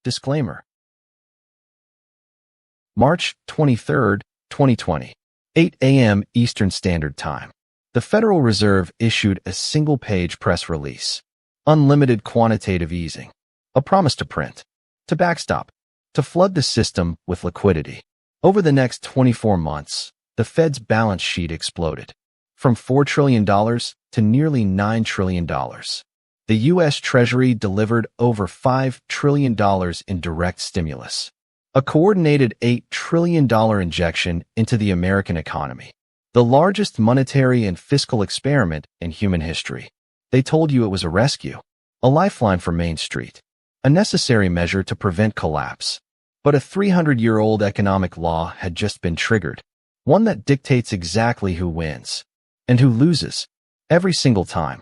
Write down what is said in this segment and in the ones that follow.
Disclaimer. March 23, 2020, 8 a.m. Eastern Standard Time. The Federal Reserve issued a single-page press release. Unlimited quantitative easing. A promise to print, to backstop, to flood the system with liquidity. Over the next 24 months, the Fed's balance sheet exploded. From $4 trillion to nearly $9 trillion. The U.S. Treasury delivered over $5 trillion in direct stimulus. A coordinated $8 trillion injection into the American economy. The largest monetary and fiscal experiment in human history. They told you it was a rescue, a lifeline for Main Street, a necessary measure to prevent collapse. But a 300-year-old economic law had just been triggered, one that dictates exactly who wins and who loses every single time.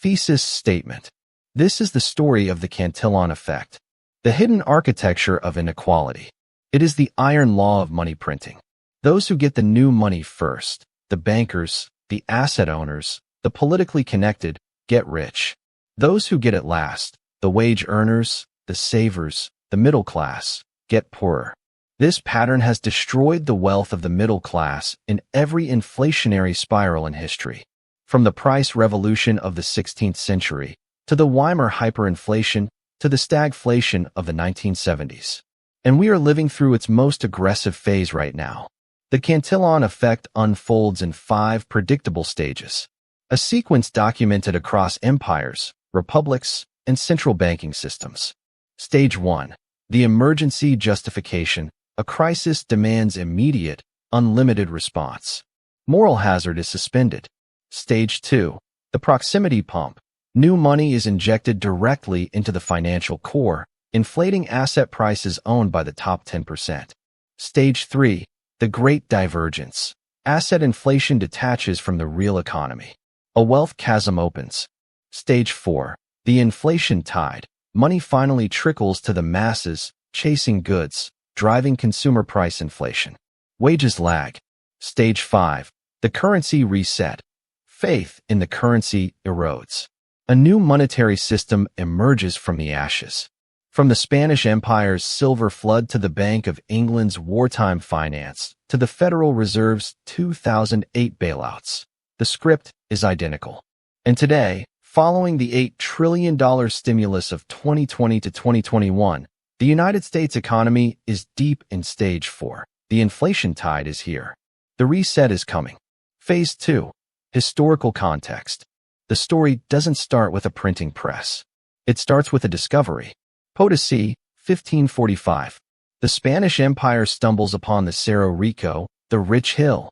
Thesis statement. This is the story of the Cantillon Effect, the hidden architecture of inequality. It is the iron law of money printing. Those who get the new money first, the bankers, the asset owners, the politically connected, get rich. Those who get it last, the wage earners, the savers, the middle class, get poorer. This pattern has destroyed the wealth of the middle class in every inflationary spiral in history. From the price revolution of the 16th century, to the Weimar Hyperinflation, to the stagflation of the 1970s. And we are living through its most aggressive phase right now. The Cantillon Effect unfolds in 5 predictable stages. A sequence documented across empires, republics, and central banking systems. Stage 1. The Emergency Justification. A crisis demands immediate, unlimited response. Moral hazard is suspended. Stage 2. The Proximity Pump. New money is injected directly into the financial core, inflating asset prices owned by the top 10%. Stage 3. The Great Divergence. Asset inflation detaches from the real economy. A wealth chasm opens. Stage 4. The Inflation Tide. Money finally trickles to the masses, chasing goods, driving consumer price inflation. Wages lag. Stage 5. The Currency Reset. Faith in the currency erodes. A new monetary system emerges from the ashes. From the Spanish Empire's silver flood to the Bank of England's wartime finance, to the Federal Reserve's 2008 bailouts, the script is identical. And today, following the $8 trillion stimulus of 2020 to 2021, the United States economy is deep in Stage 4. The inflation tide is here. The reset is coming. Phase 2. Historical context. The story doesn't start with a printing press. It starts with a discovery. Potosi, 1545. The Spanish Empire stumbles upon the Cerro Rico, the rich hill,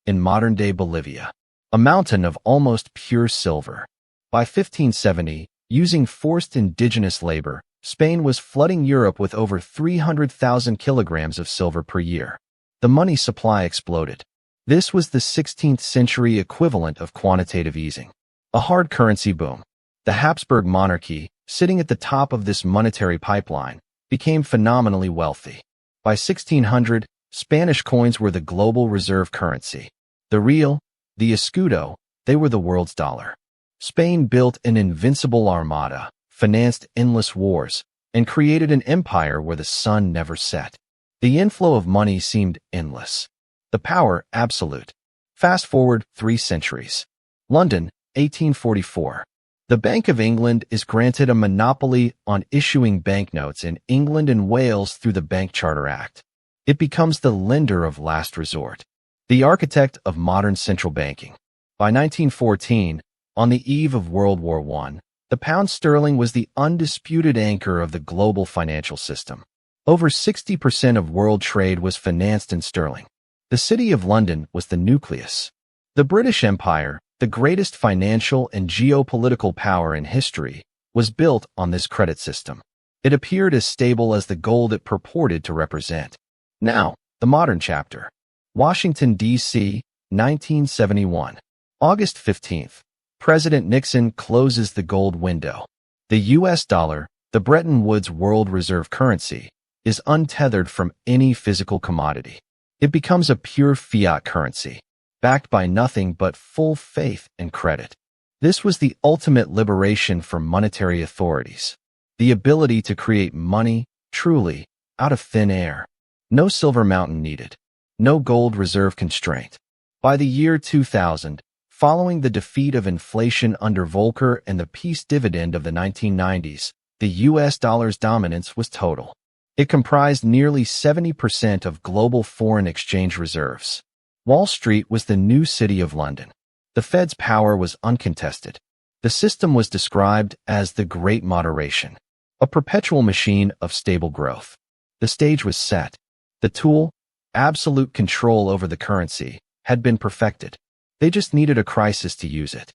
in modern-day Bolivia, a mountain of almost pure silver. By 1570, using forced indigenous labor, Spain was flooding Europe with over 300,000 kilograms of silver per year. The money supply exploded. This was the 16th century equivalent of quantitative easing. A hard currency boom. The Habsburg monarchy, sitting at the top of this monetary pipeline, became phenomenally wealthy. By 1600, Spanish coins were the global reserve currency. The real, the escudo, they were the world's dollar. Spain built an invincible armada, financed endless wars, and created an empire where the sun never set. The inflow of money seemed endless. The power absolute. Fast forward 3 centuries. London, 1844. The Bank of England is granted a monopoly on issuing banknotes in England and Wales through the Bank Charter Act. It becomes the lender of last resort, the architect of modern central banking. By 1914, on the eve of World War I, the pound sterling was the undisputed anchor of the global financial system. Over 60% of world trade was financed in sterling. The City of London was the nucleus. The British Empire, the greatest financial and geopolitical power in history, was built on this credit system. It appeared as stable as the gold it purported to represent. Now, the modern chapter. Washington, D.C., 1971. August 15th. President Nixon closes the gold window. The U.S. dollar, the Bretton Woods world reserve currency, is untethered from any physical commodity. It becomes a pure fiat currency, backed by nothing but full faith and credit. This was the ultimate liberation for monetary authorities. The ability to create money, Truly, out of thin air. No silver mountain needed. No gold reserve constraint. By the year 2000, following the defeat of inflation under Volcker and the peace dividend of the 1990s, the US dollar's dominance was total. It comprised nearly 70% of global foreign exchange reserves. Wall Street was the new city of London. The Fed's power was uncontested. The system was described as the Great Moderation, a perpetual machine of stable growth. The stage was set. The tool, absolute control over the currency, had been perfected. They just needed a crisis to use it.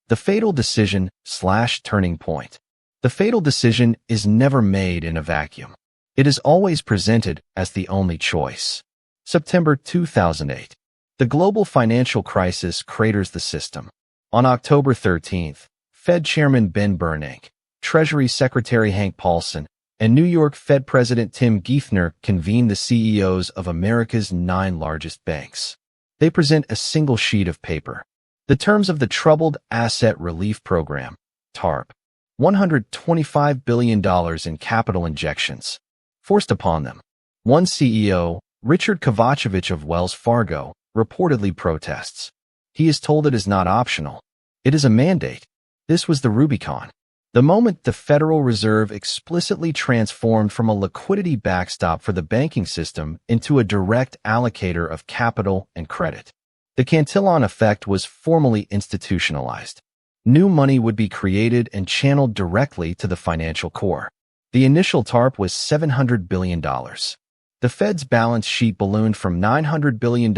The fatal decision/turning point. The fatal decision is never made in a vacuum. It is always presented as the only choice. September 2008. The global financial crisis craters the system. On October 13th, Fed Chairman Ben Bernanke, Treasury Secretary Hank Paulson, and New York Fed President Tim Geithner convened the CEOs of America's 9 largest banks. They present a single sheet of paper. The terms of the Troubled Asset Relief Program, TARP. $125 billion in capital injections forced upon them. One CEO, Richard Kovacevic of Wells Fargo, reportedly protests. He is told it is not optional. It is a mandate. This was the Rubicon. The moment the Federal Reserve explicitly transformed from a liquidity backstop for the banking system into a direct allocator of capital and credit. The Cantillon Effect was formally institutionalized. New money would be created and channeled directly to the financial core. The initial TARP was $700 billion. The Fed's balance sheet ballooned from $900 billion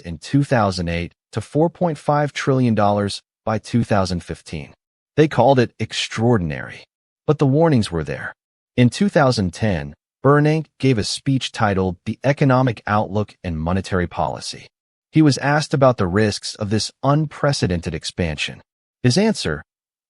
in 2008 to $4.5 trillion by 2015. They called it extraordinary. But the warnings were there. In 2010, Bernanke gave a speech titled The Economic Outlook and Monetary Policy. He was asked about the risks of this unprecedented expansion. His answer,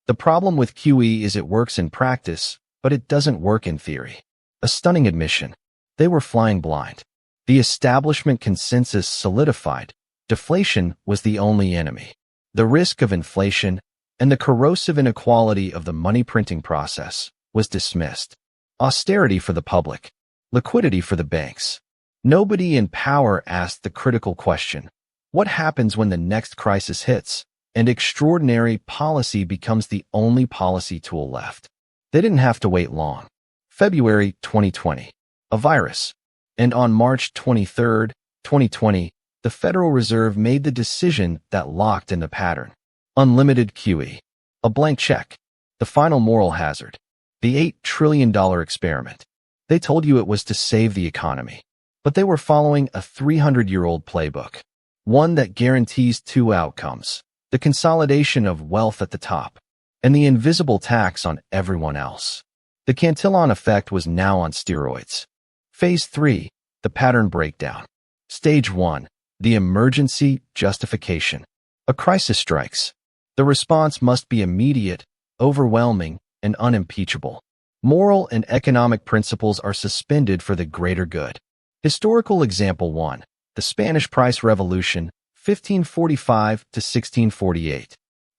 the problem with QE is it works in practice, but it doesn't work in theory. A stunning admission. They were flying blind. The establishment consensus solidified. Deflation was the only enemy. The risk of inflation and the corrosive inequality of the money printing process was dismissed. Austerity for the public. Liquidity for the banks. Nobody in power asked the critical question, what happens when the next crisis hits and extraordinary policy becomes the only policy tool left? They didn't have to wait long. February 2020. A virus. And on March 23, 2020, the Federal Reserve made the decision that locked in the pattern. Unlimited QE. A blank check. The final moral hazard. The $8 trillion experiment. They told you it was to save the economy. But they were following a 300-year-old playbook. One that guarantees 2 outcomes. The consolidation of wealth at the top. And the invisible tax on everyone else. The Cantillon Effect was now on steroids. Phase 3. The pattern breakdown. Stage 1. The Emergency Justification. A crisis strikes. The response must be immediate, overwhelming, and unimpeachable. Moral and economic principles are suspended for the greater good. Historical example 1. The Spanish Price Revolution, 1545 to 1648.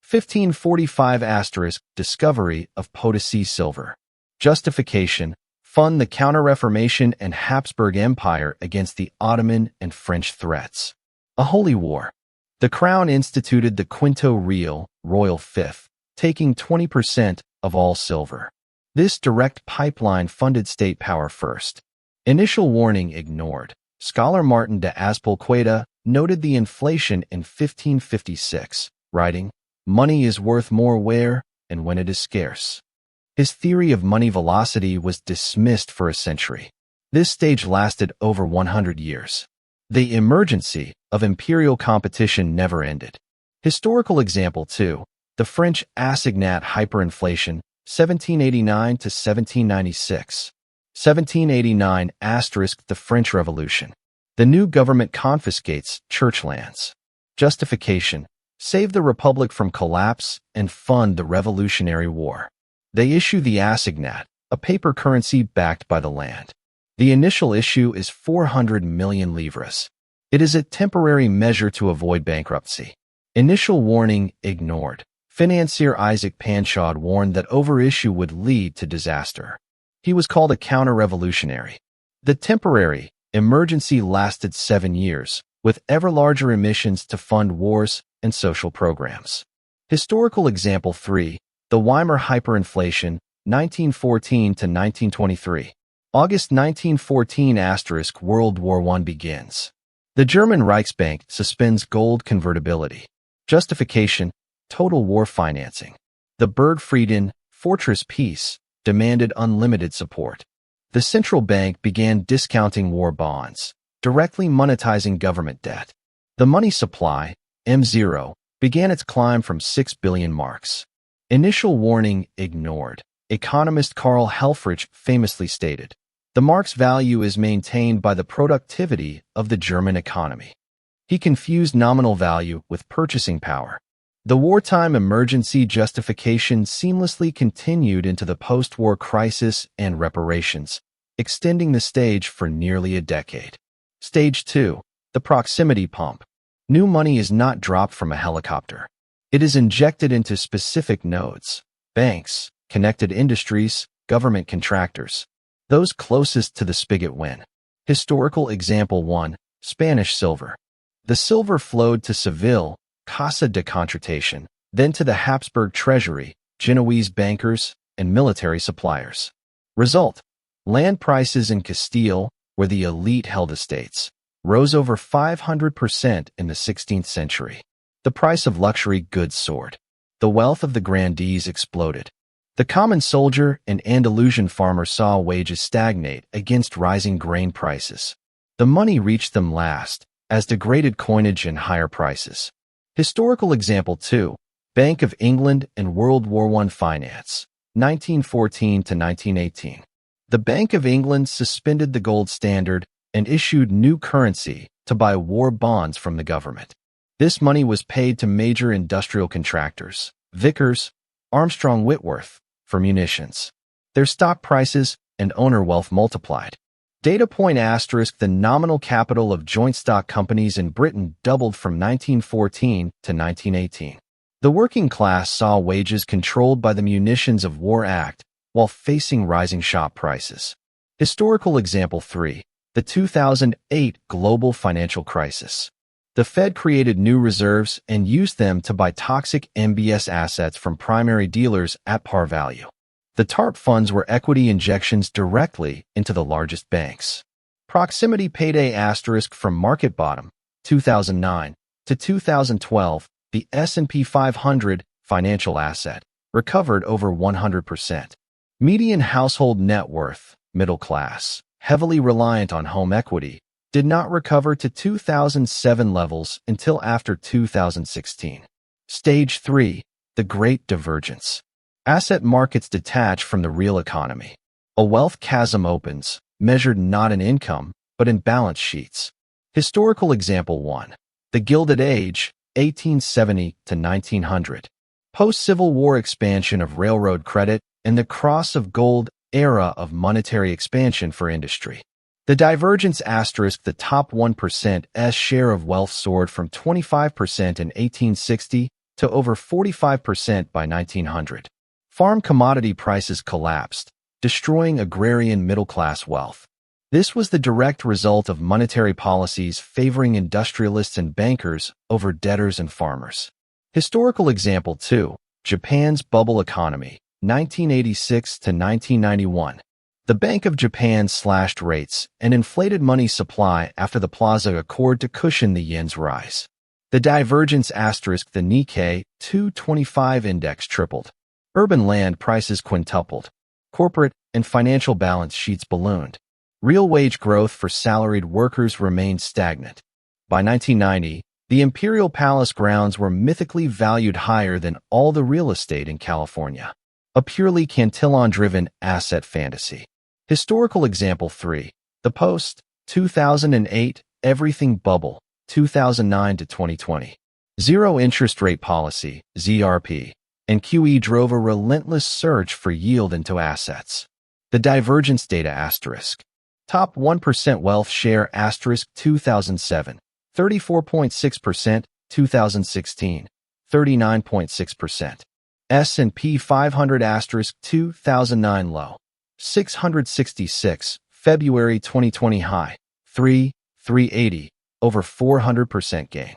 1545 * discovery of Potosi silver. Justification. Fund the Counter-Reformation and Habsburg Empire against the Ottoman and French threats. A holy war. The Crown instituted the Quinto Real, Royal Fifth, taking 20% of all silver. This direct pipeline funded state power first. Initial warning ignored. Scholar Martin de Azpilcueta noted the inflation in 1556, writing, "Money is worth more where and when it is scarce." His theory of money velocity was dismissed for a century. This stage lasted over 100 years. The emergency of imperial competition never ended. Historical example 2. The French assignat hyperinflation, 1789 to 1796. 1789 * the French Revolution. The new government confiscates church lands. Justification. Save the Republic from collapse and fund the Revolutionary War. They issue the assignat, a paper currency backed by the land. The initial issue is 400 million livres. It is a temporary measure to avoid bankruptcy. Initial warning ignored. Financier Isaac Panchaud warned that overissue would lead to disaster. He was called a counter-revolutionary. The temporary emergency lasted 7 years, with ever larger emissions to fund wars and social programs. Historical example 3, the Weimar Hyperinflation, 1914 to 1923. August 1914 * World War I begins. The German Reichsbank suspends gold convertibility. Justification, total war financing. The Bergfrieden, fortress peace, demanded unlimited support. The central bank began discounting war bonds, directly monetizing government debt. The money supply, M0, began its climb from 6 billion marks. Initial warning ignored. Economist Karl Helfrich famously stated, "The mark's value is maintained by the productivity of the German economy." He confused nominal value with purchasing power. The wartime emergency justification seamlessly continued into the post-war crisis and reparations, extending the stage for nearly a decade. Stage 2, the proximity pump. New money is not dropped from a helicopter. It is injected into specific nodes, banks, connected industries, government contractors. Those closest to the spigot win. Historical example 1, Spanish silver. The silver flowed to Seville, Casa de Contratación, then to the Habsburg treasury, Genoese bankers, and military suppliers. Result: land prices in Castile, where the elite held estates, rose over 500% in the 16th century. The price of luxury goods soared. The wealth of the grandees exploded. The common soldier and Andalusian farmer saw wages stagnate against rising grain prices. The money reached them last, as degraded coinage and higher prices. Historical example 2, Bank of England and World War I finance, 1914 to 1918. The Bank of England suspended the gold standard and issued new currency to buy war bonds from the government. This money was paid to major industrial contractors, Vickers, Armstrong Whitworth, for munitions. Their stock prices and owner wealth multiplied. Data point * the nominal capital of joint stock companies in Britain doubled from 1914 to 1918. The working class saw wages controlled by the Munitions of War Act while facing rising shop prices. Historical example 3, the 2008 global financial crisis. The Fed created new reserves and used them to buy toxic MBS assets from primary dealers at par value. The TARP funds were equity injections directly into the largest banks. Proximity payday * from market bottom, 2009 to 2012, the S&P 500 financial asset recovered over 100%. Median household net worth, middle class, heavily reliant on home equity, did not recover to 2007 levels until after 2016. Stage 3, the Great Divergence. Asset markets detach from the real economy. A wealth chasm opens, measured not in income, but in balance sheets. Historical example 1, the Gilded Age, 1870 to 1900. Post-Civil War expansion of railroad credit and the cross of gold era of monetary expansion for industry. The divergence * the top 1%'s share of wealth soared from 25% in 1860 to over 45% by 1900. Farm commodity prices collapsed, destroying agrarian middle-class wealth. This was the direct result of monetary policies favoring industrialists and bankers over debtors and farmers. Historical example 2, Japan's bubble economy, 1986 to 1991. The Bank of Japan slashed rates and inflated money supply after the Plaza Accord to cushion the yen's rise. The divergence * the Nikkei 225 index tripled. Urban land prices quintupled. Corporate and financial balance sheets ballooned. Real wage growth for salaried workers remained stagnant. By 1990, the Imperial Palace grounds were mythically valued higher than all the real estate in California. A purely Cantillon-driven asset fantasy. Historical example 3, the Post, 2008, Everything Bubble, 2009 to 2020. Zero interest rate policy, ZRP, and QE drove a relentless search for yield into assets. The divergence data * top 1% wealth share * 2007, 34.6%, 2016, 39.6%. S&P 500 * 2009 low, 666, February 2020 high, 380, over 400% gain.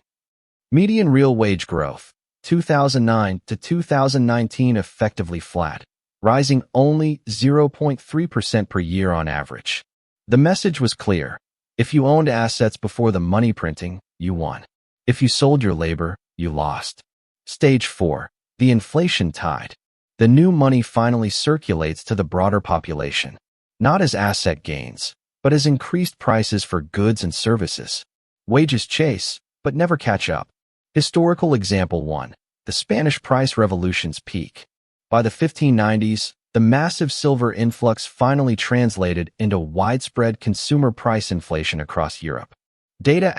Median real wage growth, 2009 to 2019 effectively flat, rising only 0.3% per year on average. The message was clear. If you owned assets before the money printing, you won. If you sold your labor, you lost. Stage 4. The inflation tide. The new money finally circulates to the broader population, not as asset gains, but as increased prices for goods and services. Wages chase, but never catch up. Historical example 1. The Spanish price revolution's peak. By the 1590s, the massive silver influx finally translated into widespread consumer price inflation across Europe. Data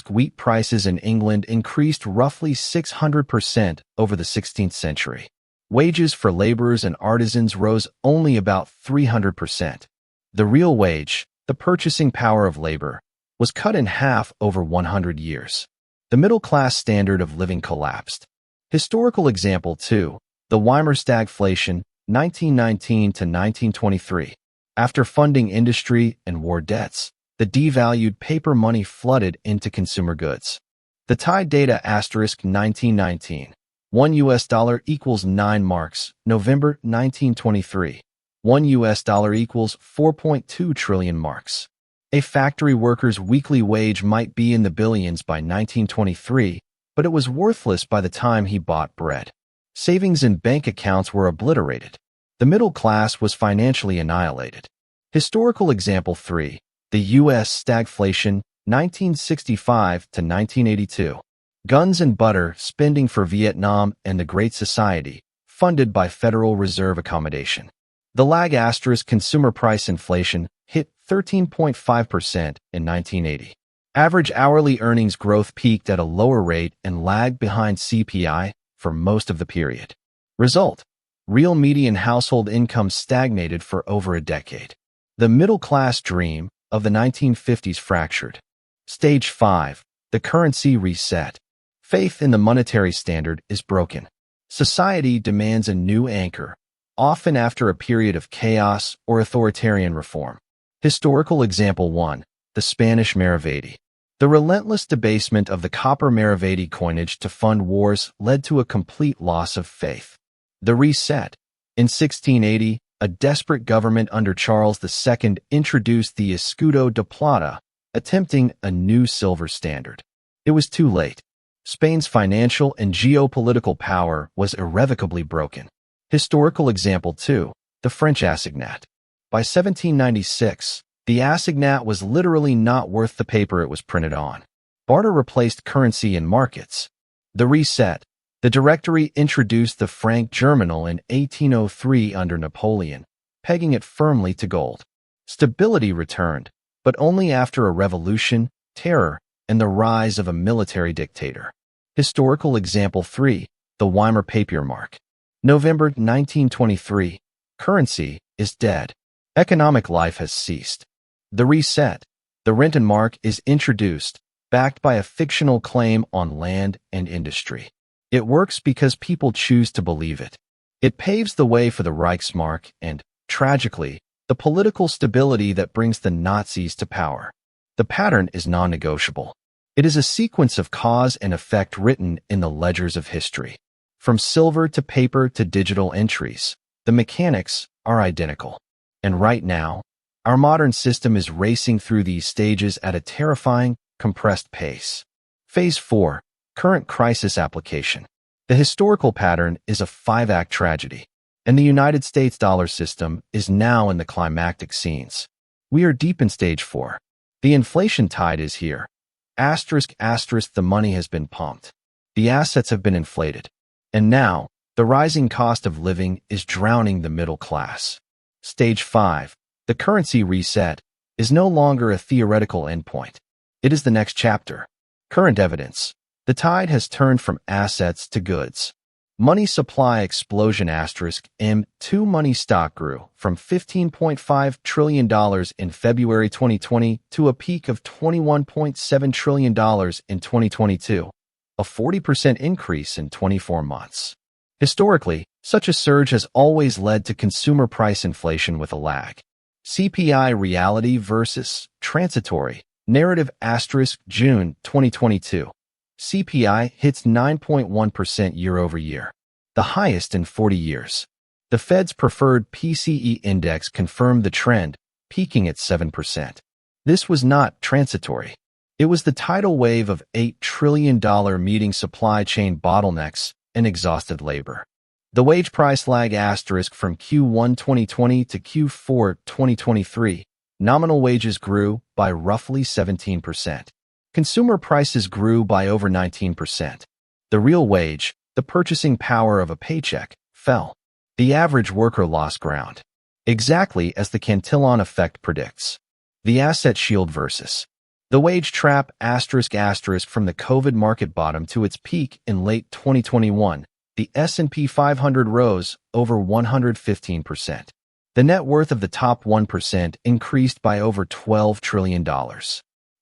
* wheat prices in England increased roughly 600% over the 16th century. Wages for laborers and artisans rose only about 300%. The real wage, the purchasing power of labor, was cut in half over 100 years. The middle-class standard of living collapsed. Historical example 2. The Weimar stagflation, 1919 to 1923. After funding industry and war debts, the devalued paper money flooded into consumer goods. The Tide data * 1919. $1 equals 9 marks, November 1923. $1 equals 4.2 trillion marks. A factory worker's weekly wage might be in the billions by 1923, but it was worthless by the time he bought bread. Savings in bank accounts were obliterated. The middle class was financially annihilated. Historical example 3. The U.S. stagflation, 1965 to 1982. Guns and butter spending for Vietnam and the Great Society, funded by Federal Reserve accommodation. The lag * consumer price inflation hit 13.5% in 1980. Average hourly earnings growth peaked at a lower rate and lagged behind CPI for most of the period. Result: real median household income stagnated for over a decade. The middle-class dream of the 1950s fractured. Stage 5. The currency reset. Faith in the monetary standard is broken. Society demands a new anchor, often after a period of chaos or authoritarian reform. Historical example 1. The Spanish Maravedi. The relentless debasement of the copper Maravedi coinage to fund wars led to a complete loss of faith. The reset. In 1680, a desperate government under Charles II introduced the escudo de plata, attempting a new silver standard. It was too late. Spain's financial and geopolitical power was irrevocably broken. Historical example 2. The French assignat. By 1796, the assignat was literally not worth the paper it was printed on. Barter replaced currency in markets. The reset. The Directory introduced the franc germinal in 1803 under Napoleon, pegging it firmly to gold. Stability returned, but only after a revolution, terror, and the rise of a military dictator. Historical example 3. The Weimar papier mark. November 1923. Currency is dead. Economic life has ceased. The reset. The Rentenmark is introduced, backed by a fictional claim on land and industry. It works because people choose to believe it. It paves the way for the Reichsmark and, tragically, the political stability that brings the Nazis to power. The pattern is non-negotiable. It is a sequence of cause and effect written in the ledgers of history. From silver to paper to digital entries, the mechanics are identical. And right now, our modern system is racing through these stages at a terrifying, compressed pace. Phase 4. Current crisis application. The historical pattern is a 5-act tragedy, and the United States dollar system is now in the climactic scenes. We are deep in stage 4. The inflation tide is here. The money has been pumped. The assets have been inflated. And now, the rising cost of living is drowning the middle class. Stage 5. The currency reset is no longer a theoretical endpoint. It is the next chapter. Current evidence. The tide has turned from assets to goods. Money supply explosion * M2 money stock grew from $15.5 trillion in February 2020 to a peak of $21.7 trillion in 2022, a 40% increase in 24 months. Historically, such a surge has always led to consumer price inflation with a lag. CPI reality versus transitory narrative * June 2022. CPI hits 9.1% year-over-year, the highest in 40 years. The Fed's preferred PCE index confirmed the trend, peaking at 7%. This was not transitory. It was the tidal wave of $8 trillion meeting supply chain bottlenecks and exhausted labor. The wage price lag * from Q1 2020 to Q4 2023, nominal wages grew by roughly 17%. Consumer prices grew by over 19%. The real wage, the purchasing power of a paycheck, fell. The average worker lost ground. Exactly as the Cantillon Effect predicts. The asset shield versus the wage trap * from the COVID market bottom to its peak in late 2021, the S&P 500 rose over 115%. The net worth of the top 1% increased by over $12 trillion.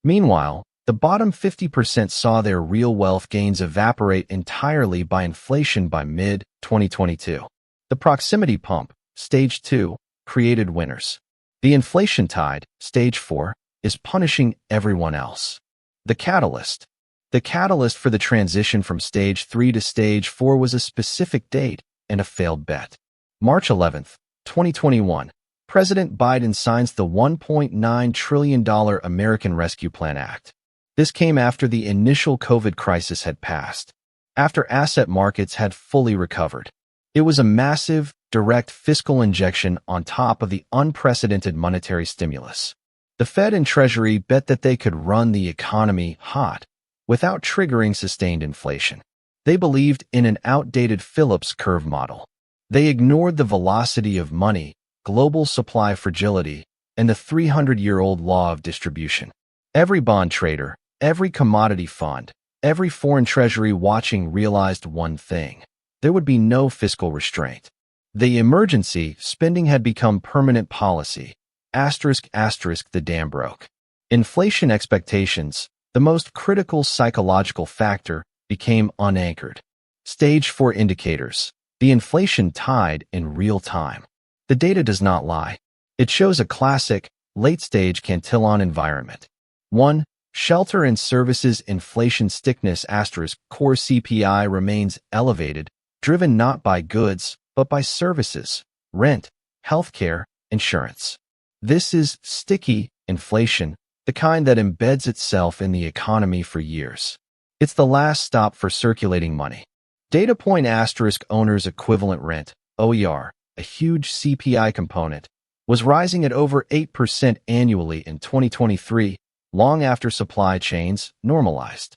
Meanwhile, the bottom 50% saw their real wealth gains evaporate entirely by inflation by mid-2022. The proximity pump, Stage 2, created winners. The inflation tide, Stage 4, is punishing everyone else. The catalyst for the transition from Stage 3 to Stage 4 was a specific date and a failed bet. March 11, 2021, President Biden signs the $1.9 trillion American Rescue Plan Act. This came after the initial COVID crisis had passed, after asset markets had fully recovered. It was a massive, direct fiscal injection on top of the unprecedented monetary stimulus. The Fed and Treasury bet that they could run the economy hot without triggering sustained inflation. They believed in an outdated Phillips curve model. They ignored the velocity of money, global supply fragility, and the 300-year-old law of distribution. Every bond trader, every commodity fund, every foreign treasury watching realized one thing: there would be no fiscal restraint. The emergency spending had become permanent policy. * The dam broke. Inflation expectations, the most critical psychological factor, became unanchored. Stage 4 indicators. The inflation tide in real time. The data does not lie. It shows a classic, late-stage Cantillon environment. 1. Shelter and services inflation stickness * core CPI remains elevated, driven not by goods, but by services, rent, healthcare, insurance. This is sticky inflation, the kind that embeds itself in the economy for years. It's the last stop for circulating money. Data point * owner's equivalent rent, OER, a huge CPI component, was rising at over 8% annually in 2023, long after supply chains normalized.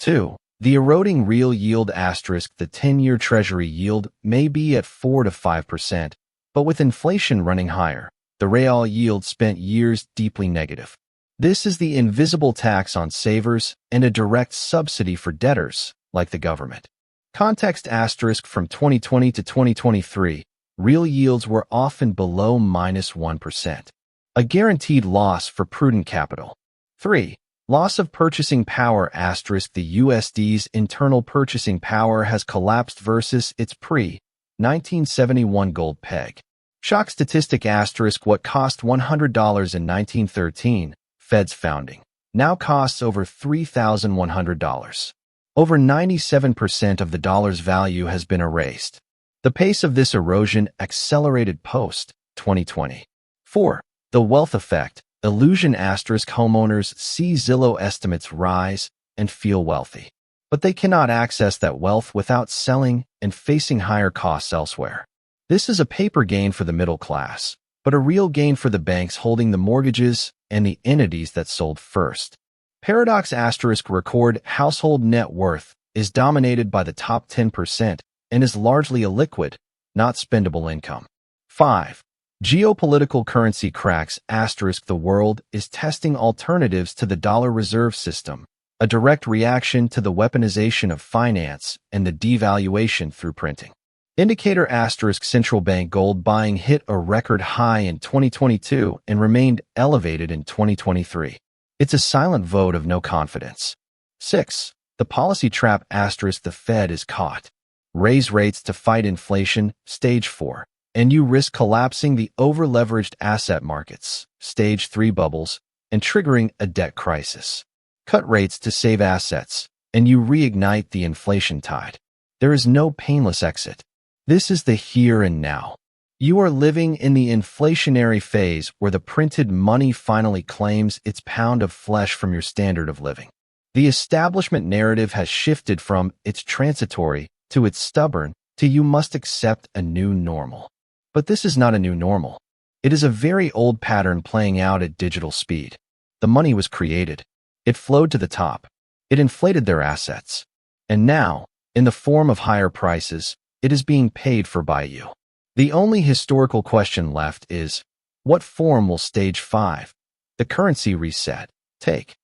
2. The eroding real yield * the 10-year Treasury yield may be at 4 to 5%, but with inflation running higher, the real yield spent years deeply negative. This is the invisible tax on savers and a direct subsidy for debtors, like the government. Context * from 2020 to 2023, real yields were often below -1%. A guaranteed loss for prudent capital. 3. Loss of purchasing power * the USD's internal purchasing power has collapsed versus its pre-1971 gold peg. Shock statistic * what cost $100 in 1913, Fed's founding, now costs over $3,100. Over 97% of the dollar's value has been erased. The pace of this erosion accelerated post-2020. 4. The wealth effect. Illusion * homeowners see Zillow estimates rise and feel wealthy. But they cannot access that wealth without selling and facing higher costs elsewhere. This is a paper gain for the middle class, but a real gain for the banks holding the mortgages and the entities that sold first. Paradox * record household net worth is dominated by the top 10% and is largely illiquid, not spendable income. 5. Geopolitical currency cracks * the world is testing alternatives to the dollar reserve system, a direct reaction to the weaponization of finance and the devaluation through printing. Indicator * central bank gold buying hit a record high in 2022 and remained elevated in 2023. It's a silent vote of no confidence. 6. The policy trap * the Fed is caught. Raise rates to fight inflation, stage 4. And you risk collapsing the over-leveraged asset markets, stage 3 bubbles, and triggering a debt crisis. Cut rates to save assets, and you reignite the inflation tide. There is no painless exit. This is the here and now. You are living in the inflationary phase where the printed money finally claims its pound of flesh from your standard of living. The establishment narrative has shifted from "it's transitory" to "it's stubborn" to "you must accept a new normal." But this is not a new normal. It is a very old pattern playing out at digital speed. The money was created. It flowed to the top. It inflated their assets. And now, in the form of higher prices, it is being paid for by you. The only historical question left is, what form will Stage 5, the currency reset, take?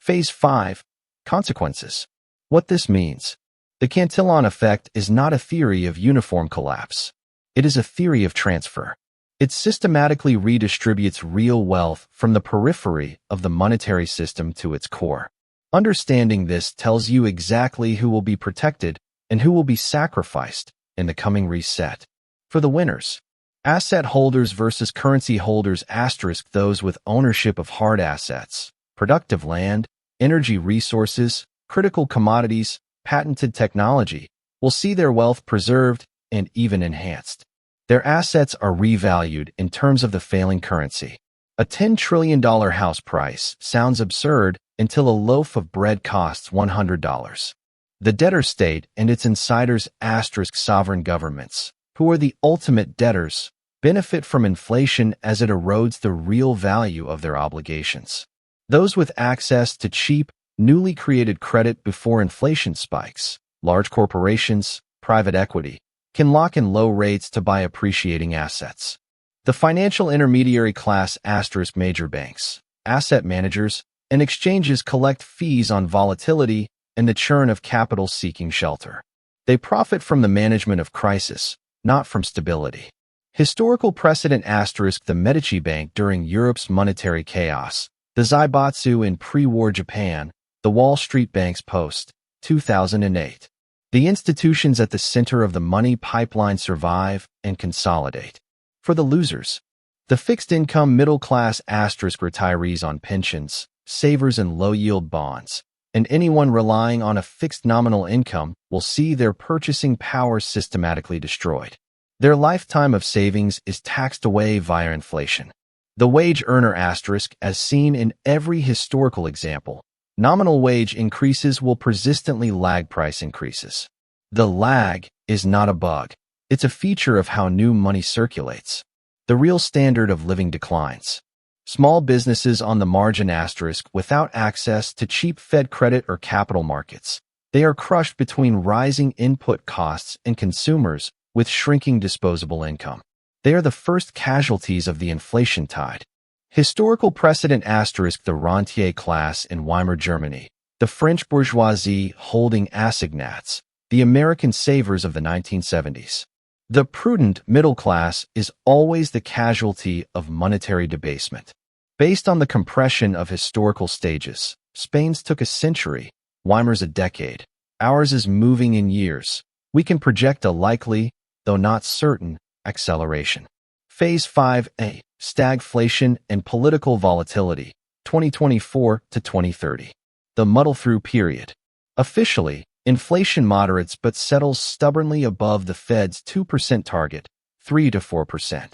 Phase 5, consequences. What this means. The Cantillon Effect is not a theory of uniform collapse. It is a theory of transfer. It systematically redistributes real wealth from the periphery of the monetary system to its core. Understanding this tells you exactly who will be protected and who will be sacrificed in the coming reset. For the winners, asset holders versus currency holders * those with ownership of hard assets, productive land, energy resources, critical commodities, patented technology, will see their wealth preserved and even enhanced. Their assets are revalued in terms of the failing currency. A $10 trillion house price sounds absurd until a loaf of bread costs $100. The debtor state and its insiders * sovereign governments, who are the ultimate debtors, benefit from inflation as it erodes the real value of their obligations. Those with access to cheap, newly created credit before inflation spikes, large corporations, private equity, can lock in low rates to buy appreciating assets. The financial intermediary class * major banks, asset managers, and exchanges collect fees on volatility and the churn of capital seeking shelter. They profit from the management of crisis, not from stability. Historical precedent * the Medici Bank during Europe's monetary chaos, the Zaibatsu in pre-war Japan, the Wall Street Banks post 2008. The institutions at the center of the money pipeline survive and consolidate. For the losers, the fixed-income middle-class * retirees on pensions, savers in low-yield bonds, and anyone relying on a fixed nominal income will see their purchasing power systematically destroyed. Their lifetime of savings is taxed away via inflation. The wage earner *, as seen in every historical example, nominal wage increases will persistently lag price increases. The lag is not a bug. It's a feature of how new money circulates. The real standard of living declines. Small businesses on the margin * without access to cheap Fed credit or capital markets. They are crushed between rising input costs and consumers with shrinking disposable income. They are the first casualties of the inflation tide. Historical precedent * the rentier class in Weimar Germany, the French bourgeoisie holding assignats, the American savers of the 1970s. The prudent middle class is always the casualty of monetary debasement. Based on the compression of historical stages, Spain's took a century, Weimar's a decade. Ours is moving in years. We can project a likely, though not certain, acceleration. Phase 5a, stagflation and political volatility, 2024 to 2030. The muddle-through period. Officially, inflation moderates but settles stubbornly above the Fed's 2% target, 3 to 4%.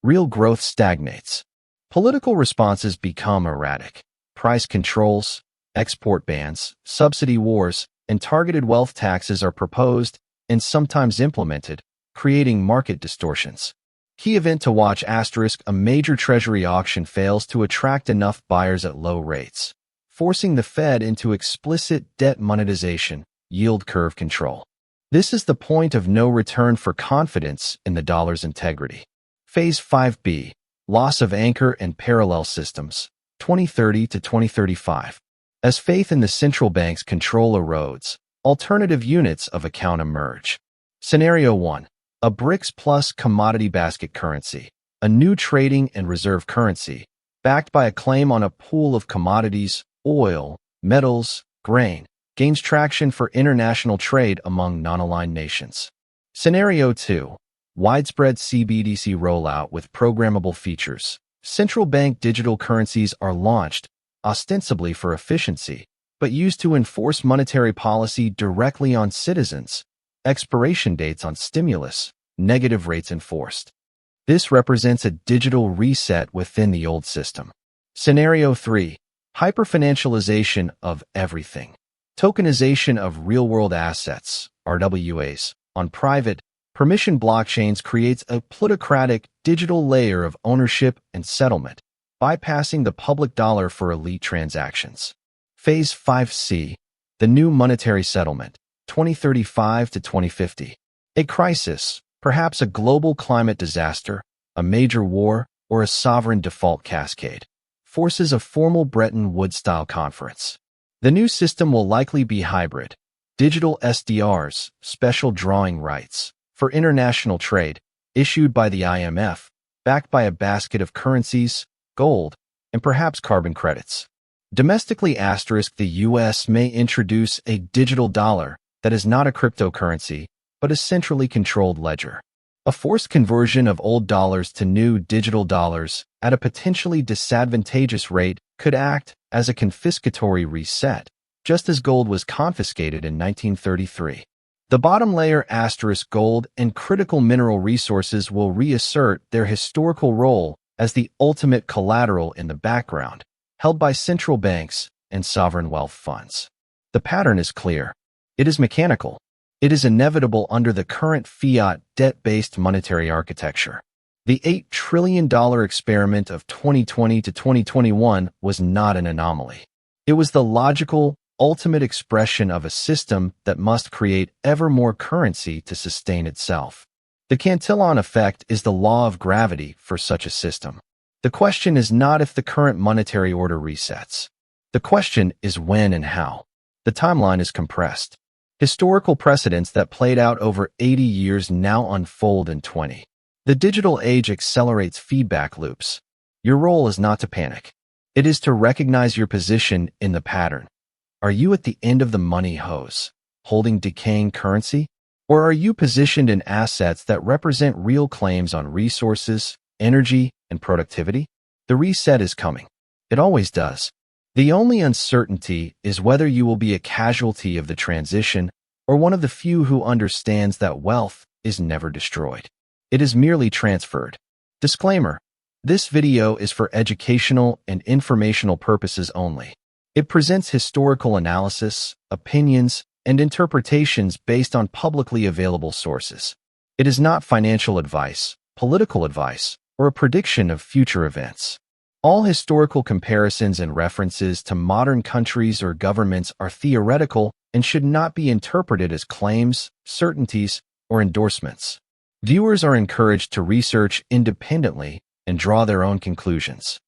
Real growth stagnates. Political responses become erratic. Price controls, export bans, subsidy wars, and targeted wealth taxes are proposed and sometimes implemented, creating market distortions. Key event to watch * a major treasury auction fails to attract enough buyers at low rates, forcing the Fed into explicit debt monetization, yield curve control. This is the point of no return for confidence in the dollar's integrity. Phase 5b, loss of anchor and parallel systems, 2030 to 2035. As faith in the central bank's control erodes, alternative units of account emerge. Scenario 1. A BRICS plus commodity basket currency, a new trading and reserve currency, backed by a claim on a pool of commodities, oil, metals, grain, gains traction for international trade among non-aligned nations. Scenario 2. Widespread CBDC rollout with programmable features. Central bank digital currencies are launched, ostensibly for efficiency, but used to enforce monetary policy directly on citizens. Expiration dates on stimulus, negative rates enforced. This represents a digital reset within the old system. Scenario 3. Hyperfinancialization of everything. Tokenization of real-world assets, RWAs, on private, permission blockchains creates a plutocratic digital layer of ownership and settlement, bypassing the public dollar for elite transactions. Phase 5C. The new monetary settlement, 2035 to 2050. A crisis, perhaps a global climate disaster, a major war, or a sovereign default cascade, forces a formal Bretton Woods-style conference. The new system will likely be hybrid. Digital SDRs, special drawing rights, for international trade, issued by the IMF, backed by a basket of currencies, gold, and perhaps carbon credits. Domestically, the U.S. may introduce a digital dollar that is not a cryptocurrency, but a centrally controlled ledger. A forced conversion of old dollars to new digital dollars at a potentially disadvantageous rate could act as a confiscatory reset, just as gold was confiscated in 1933. The bottom layer gold and critical mineral resources will reassert their historical role as the ultimate collateral in the background, held by central banks and sovereign wealth funds. The pattern is clear. It is mechanical. It is inevitable under the current fiat debt-based monetary architecture. The $8 trillion experiment of 2020 to 2021 was not an anomaly. It was the logical, ultimate expression of a system that must create ever more currency to sustain itself. The Cantillon Effect is the law of gravity for such a system. The question is not if the current monetary order resets. The question is when and how. The timeline is compressed. Historical precedents that played out over 80 years now unfold in 20. The digital age accelerates feedback loops. Your role is not to panic. It is to recognize your position in the pattern. Are you at the end of the money hose, holding decaying currency? Or are you positioned in assets that represent real claims on resources, energy, and productivity? The reset is coming. It always does. The only uncertainty is whether you will be a casualty of the transition or one of the few who understands that wealth is never destroyed. It is merely transferred. Disclaimer: this video is for educational and informational purposes only. It presents historical analysis, opinions, and interpretations based on publicly available sources. It is not financial advice, political advice, or a prediction of future events. All historical comparisons and references to modern countries or governments are theoretical and should not be interpreted as claims, certainties, or endorsements. Viewers are encouraged to research independently and draw their own conclusions.